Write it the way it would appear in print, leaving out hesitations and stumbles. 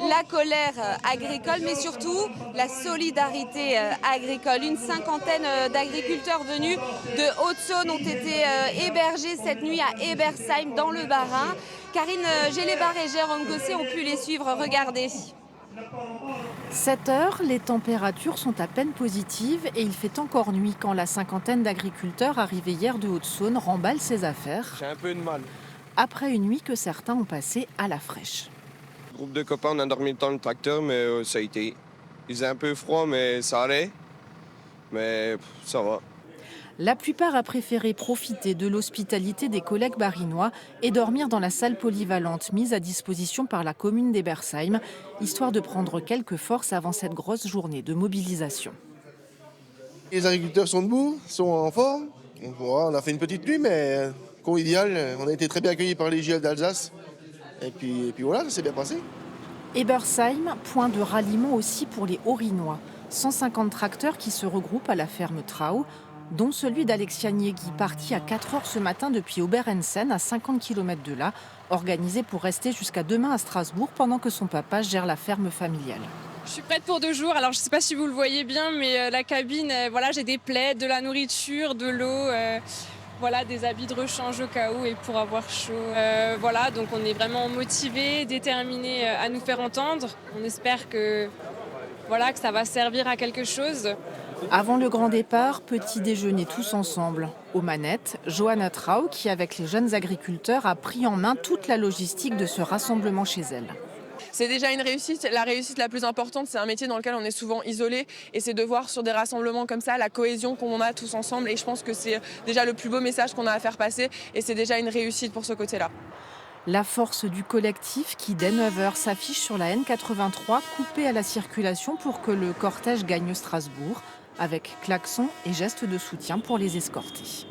la colère agricole, mais surtout la solidarité agricole. Une cinquantaine d'agriculteurs venus de Haute-Saône ont été hébergés cette nuit à Ebersheim dans le Bas-Rhin. Karine Gélébar et Jérôme Gosset ont pu les suivre. Regardez. 7 heures, les températures sont à peine positives et il fait encore nuit quand la cinquantaine d'agriculteurs arrivés hier de Haute-Saône remballent ses affaires. J'ai un peu de mal. Après une nuit que certains ont passée à la fraîche. Groupe de copains, on a dormi dans le tracteur, mais ça a été. Il faisait un peu froid, mais ça allait. Mais ça va. La plupart a préféré profiter de l'hospitalité des collègues barinois et dormir dans la salle polyvalente mise à disposition par la commune d'Ebersheim, histoire de prendre quelques forces avant cette grosse journée de mobilisation. Les agriculteurs sont debout, sont en forme. On a fait une petite nuit, mais convivial. On a été très bien accueillis par les JL d'Alsace. Et puis voilà, ça s'est bien passé. Ebersheim, point de ralliement aussi pour les Haut-Rhinois. 150 tracteurs qui se regroupent à la ferme Trau, dont celui d'Alexia Niegui, parti à 4 heures ce matin depuis Oberensen, à 50 km de là, organisé pour rester jusqu'à demain à Strasbourg pendant que son papa gère la ferme familiale. Je suis prête pour 2 jours. Alors je ne sais pas si vous le voyez bien, mais la cabine, voilà, j'ai des plaids, de la nourriture, de l'eau, voilà, des habits de rechange au cas où et pour avoir chaud. Voilà, donc on est vraiment motivés, déterminés à nous faire entendre. On espère que ça va servir à quelque chose. Avant le grand départ, petit déjeuner tous ensemble. Aux manettes, Johanna Trau, qui avec les jeunes agriculteurs a pris en main toute la logistique de ce rassemblement chez elle. C'est déjà une réussite. La réussite la plus importante, c'est un métier dans lequel on est souvent isolé. Et c'est de voir sur des rassemblements comme ça la cohésion qu'on a tous ensemble. Et je pense que c'est déjà le plus beau message qu'on a à faire passer. Et c'est déjà une réussite pour ce côté-là. La force du collectif qui, dès 9 heures, s'affiche sur la N83, coupée à la circulation pour que le cortège gagne Strasbourg, avec klaxons et gestes de soutien pour les escorter.